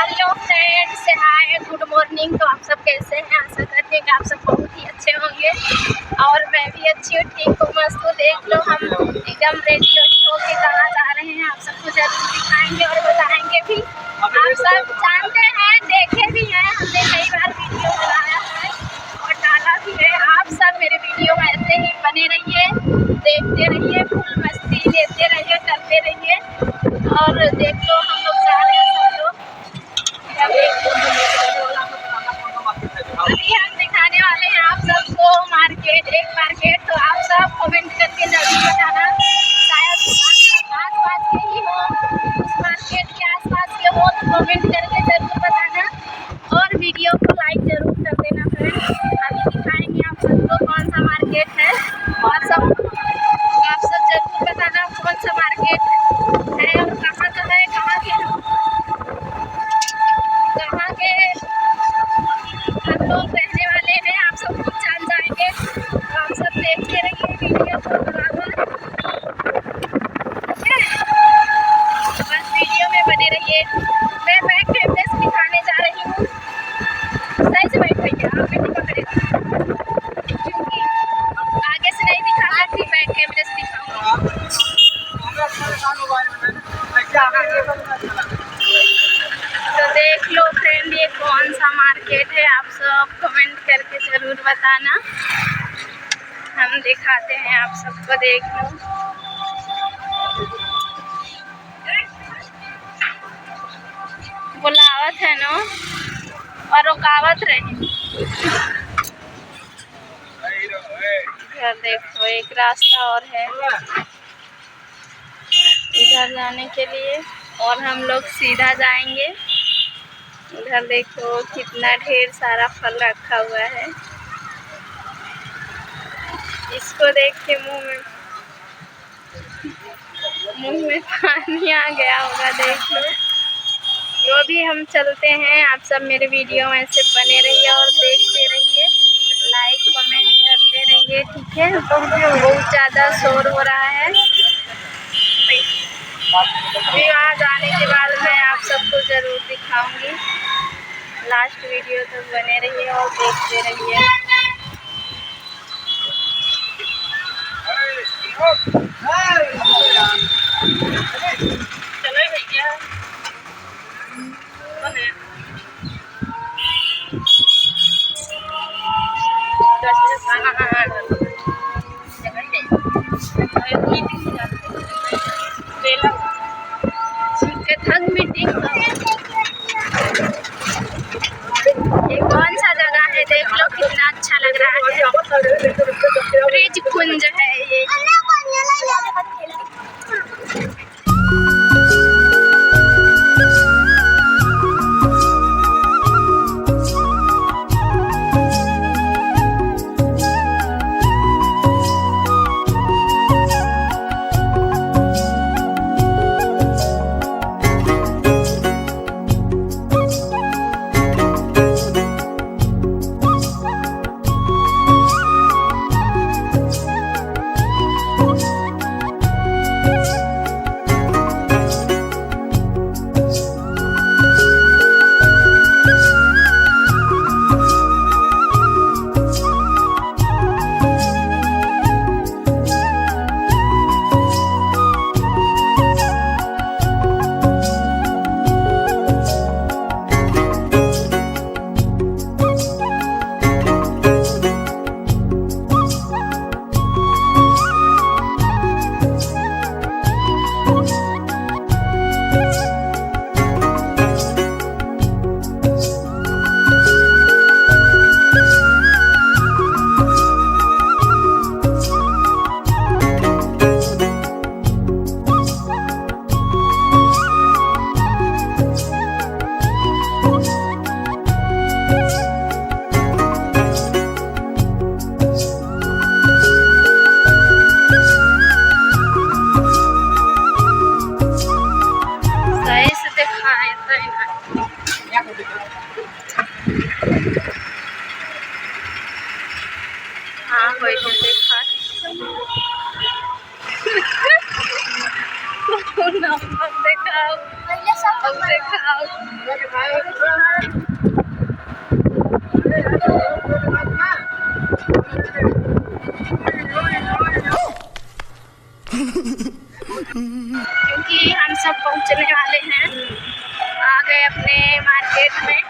Hello friends, हाय, good morning. तो आप सब कैसे हैं? आशा करते हैं कि आप सब बहुत ही अच्छे होंगे और मैं भी अच्छी हूँ, ठीक हूँ, मस्त हूँ। देख लो हम एकदम रेडी होके कहाँ जा रहे हैं, आप सबको जरूर दिखाएंगे और बताएंगे भी। आप सब जानते हैं, देखे भी हैं, हमने कई बार वीडियो बनाया है और डाला भी है। आप सब मेरे वीडियो में ऐसे ही बने रहिए, देखते रहिए, फुल मस्ती लेते रहिए, करते रहिए। और देख लो हम लोग जा रहे हैं सब लोग। अभी हम दिखाने वाले हैं आप सबको मार्केट, एक मार्केट। तो आप सब कमेंट करके जरूर बताना, शायद आसपास के ही हो, उस मार्केट के आसपास के हो तो कमेंट करके जरूर बताना और वीडियो को लाइक जरूर कर देना फ्रेंड्स। अभी दिखाएंगे आप सबको कौन सा मार्केट है। आप सब जरूर बताना कौन सा मार्केट है और कहाँ का है, कहाँ के हम लोग रहने वाले हैं। आप सब कुछ जान जाएंगे, तो आप सब देखते रहिए वीडियो को बराबर, ठीक है? बस वीडियो में बने रहिए। मैं बैक कैमरे से दिखाने जा रही हूँ। सही से बैठ भैया, आप नहीं पकड़ेगा क्योंकि आगे से नहीं दिखा सकती, बैक कैमरे से दिखाऊंगी। तो देख लो फ्रेंड, ये कौन सा मार्केट है, आप सब कमेंट करके ज़रूर बताना। हम दिखाते हैं आप सबको, देख लो। बुलावत है ना और रुकावत रही। इधर देखो, एक रास्ता और है इधर जाने के लिए और हम लोग सीधा जाएंगे। इधर देखो कितना ढेर सारा फल रखा हुआ है। इसको देख के मुंह में पानी आ गया होगा, देख लो। जो भी हम चलते हैं, आप सब मेरे वीडियो में से बने रहिए और देखते रहिए, लाइक कमेंट करते रहिए, ठीक है? बहुत ज़्यादा शोर हो रहा है। फिर वहाँ जाने के बाद मैं आप सबको ज़रूर दिखाऊंगी। लास्ट वीडियो तक बने रहिए और देखते रहिए। चलो भैया, मीटिंग ये कौन सा जगह है, देख लो कितना अच्छा लग रहा है। ब्रिज कुंज है ये। हाँ होई देखा नंबर देखाओ, अब देखाओ। क्योंकि हम सब पहुंचने वाले हैं, आ गए अपने मार्केट में।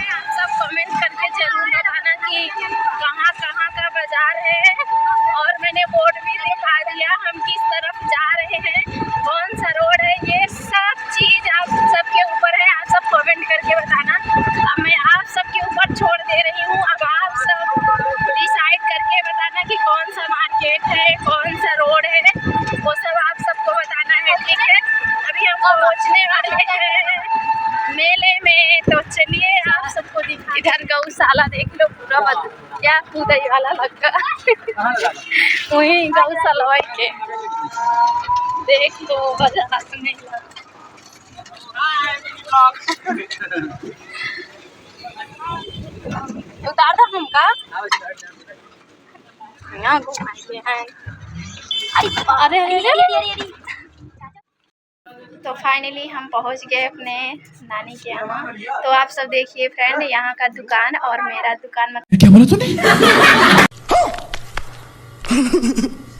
आप सब कमेंट करके जरूर बताना कि कहाँ कहाँ का बाजार है, और मैंने बोर्ड भी दिखा दिया हम किस तरफ जा रहे हैं, कौन सा रोड है, ये सब चीज़ आप सबके ऊपर है। आप सब कमेंट करके बताना। अब मैं आप सबके ऊपर छोड़ दे रही हूँ, अब आप सब डिसाइड करके बताना कि कौन सा मार्केट है, कौन सा रोड है, वो सब आप सबको बताना है, ठीक है। अभी हम पहुँचने वाले हैं मेले में, तो चलिए आप सबको इधर गौशाला देख लो, पूरा क्या कूदई वाला लगा वही गौशाला के देख लो बाजार में। उतार दो हमका यहाँ घुमाइए हैं। अरे तो फाइनली हम पहुंच गए अपने नानी के यहाँ। तो आप सब देखिए फ्रेंड, यहाँ का दुकान और मेरा दुकान क्या बोला तूने?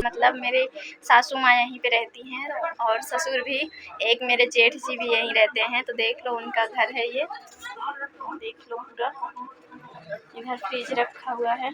मतलब मेरे सासू माँ यहीं पे रहती हैं, और ससुर भी, एक मेरे जेठ जी भी यहीं रहते हैं। तो देख लो उनका घर है ये, देख लो पूरा। इधर फ्रिज रखा हुआ है।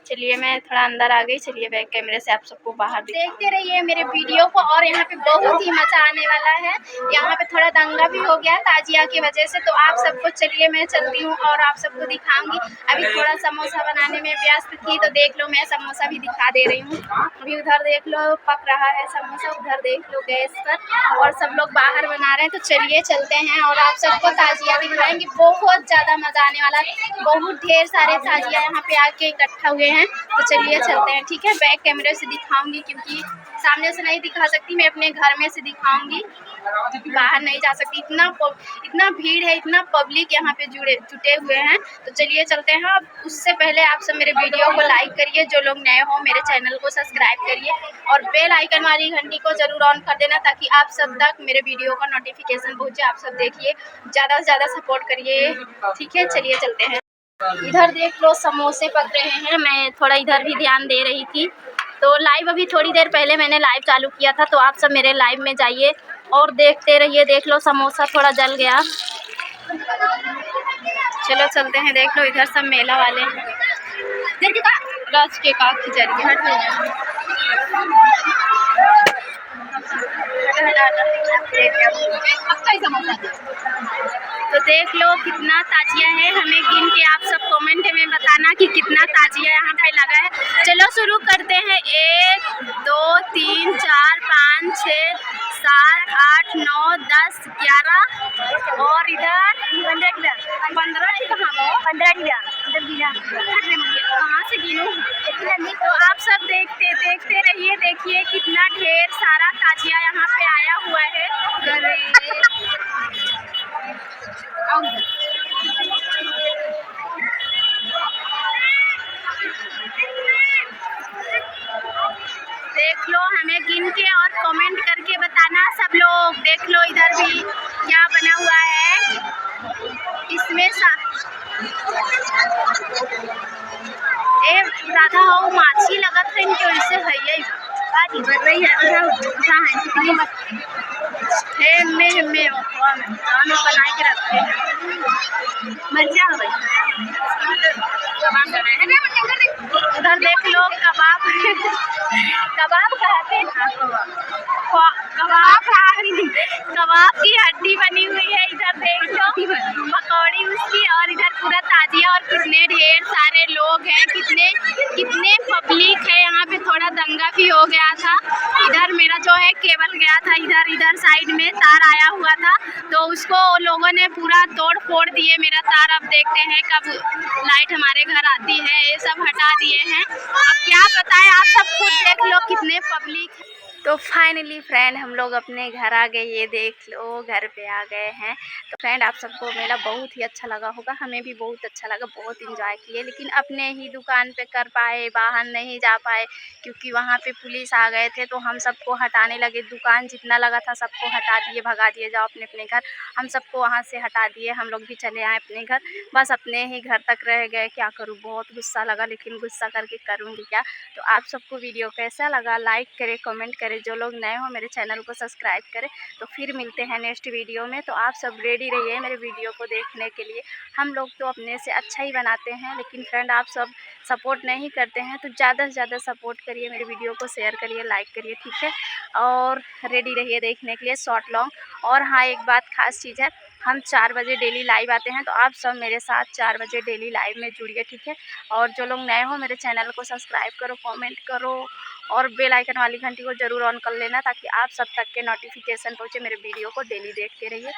चलिए मैं थोड़ा अंदर आ गई, चलिए बैक कैमरे से आप सबको बाहर देखते रहिए मेरे वीडियो को। और यहाँ पे बहुत ही मजा आने वाला है। यहाँ पे थोड़ा दंगा भी हो गया ताजिया की वजह से, तो आप सबको चलिए मैं चलती हूँ और आप सबको दिखाऊंगी। अभी थोड़ा समोसा बनाने में व्यस्त थी, तो देख लो मैं समोसा भी दिखा दे रही हूँ। अभी उधर देख लो पक रहा है समोसा, उधर देख लो गैस पर, और सब लोग बाहर बना रहे हैं। तो चलिए चलते हैं और आप सबको ताजिया दिखाएंगे। बहुत ज़्यादा मजा आने वाला है, बहुत ढेर सारे ताजिया यहाँ पे आके इकट्ठा हुए हैं। तो चलिए चलते हैं, ठीक है। बैक कैमरे से दिखाऊंगी क्योंकि सामने से नहीं दिखा सकती, मैं अपने घर में से दिखाऊंगी, बाहर नहीं जा सकती। इतना भीड़ है, इतना पब्लिक यहाँ पे जुटे हुए हैं। तो चलिए चलते हैं। अब उससे पहले आप सब मेरे वीडियो को लाइक करिए, जो लोग नए हो मेरे चैनल को सब्सक्राइब करिए, और बेल आइकन वाली घंटी को जरूर ऑन कर देना, ताकि आप सब तक मेरे वीडियो का नोटिफिकेशन पहुँचे। आप सब देखिए, ज़्यादा से ज़्यादा सपोर्ट करिए, ठीक है। चलिए चलते हैं। इधर देख लो समोसे पक रहे हैं, मैं थोड़ा इधर भी ध्यान दे रही थी। तो लाइव अभी थोड़ी देर पहले मैंने लाइव चालू किया था, तो आप सब मेरे लाइव में जाइए और देखते रहिए। देख लो समोसा थोड़ा जल गया। चलो चलते हैं। देख लो इधर सब मेला वाले रच के का खिचड़ी हट तो देख लो कितना ताजिया है, हमें गिन के आप सब कमेंट में बताना कि कितना ताजिया यहाँ पे लगा है। चलो शुरू करते हैं। 1 2 3 4 5 6 7 8 9 10 11 और इधर 15 कहाँ से गिनूँ। तो आप सब देखते रहिए, देखिए कितना ढेर सारा ताजिया यहाँ पे आया हुआ है। देख लो हमें गिन के और कमेंट करके बताना सब लोग। देख लो इधर भी क्या बना हुआ है, इसमें राधा हो माछी लगत है इनके वैसे है ये में बना के रखे हैं। मजा उधर देख लो कबाब कबाब कहते हैं, कबाब की हड्डी बनी हुई है। इधर देख लो पकौड़ी उसकी, और इधर पूरा ताजिया, और कितने ढेर सारे लोग हैं, कितने पब्लिक है यहाँ पे। थोड़ा दंगा भी हो गया था। इधर मेरा जो है केबल गया था, इधर साइड में तार आया हुआ था, तो उसको लोगों ने पूरा तोड़ फोड़ दिए मेरा तार। अब देखते हैं कब लाइट हमारे घर आती है। ये सब हटा दिए हैं, अब क्या बताएं, आप सब खुद देख लो कितने पब्लिक। तो फाइनली फ्रेंड हम लोग अपने घर आ गए, ये देख लो घर पे आ गए हैं। तो फ्रेंड आप सबको मेला बहुत ही अच्छा लगा होगा, हमें भी बहुत अच्छा लगा, बहुत इंजॉय किए। लेकिन अपने ही दुकान पे कर पाए, बाहर नहीं जा पाए क्योंकि वहाँ पे पुलिस आ गए थे। तो हम सबको हटाने लगे, दुकान जितना लगा था सबको हटा दिए, भगा दिए, जाओ अपने अपने घर। हम सबको वहाँ से हटा दिए, हम लोग भी चले आए अपने घर, बस अपने ही घर तक रह गए। क्या करूँ, बहुत गुस्सा लगा, लेकिन गुस्सा करके करूँगी क्या। तो आप सबको वीडियो कैसा लगा लाइक करें, कमेंट करें, जो लोग नए हो मेरे चैनल को सब्सक्राइब करें। तो फिर मिलते हैं नेक्स्ट वीडियो में। तो आप सब रेडी रहिए मेरे वीडियो को देखने के लिए। हम लोग तो अपने से अच्छा ही बनाते हैं, लेकिन फ्रेंड आप सब सपोर्ट नहीं करते हैं, तो ज़्यादा से ज़्यादा सपोर्ट करिए, मेरे वीडियो को शेयर करिए, लाइक करिए, ठीक है। और रेडी रहिए देखने के लिए शॉर्ट लॉन्ग। और हाँ, एक बात खास चीज़ है, हम 4 बजे डेली लाइव आते हैं, तो आप सब मेरे साथ 4 बजे डेली लाइव में जुड़िए, ठीक है। और जो लोग नए हो मेरे चैनल को सब्सक्राइब करो, कमेंट करो और बेल आइकन वाली घंटी को ज़रूर ऑन कर लेना, ताकि आप सब तक के नोटिफिकेशन पहुँचे। मेरे वीडियो को डेली देखते रहिए।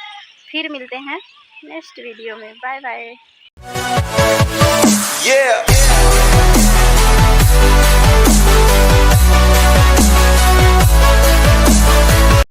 फिर मिलते हैं नेक्स्ट वीडियो में। Bye bye.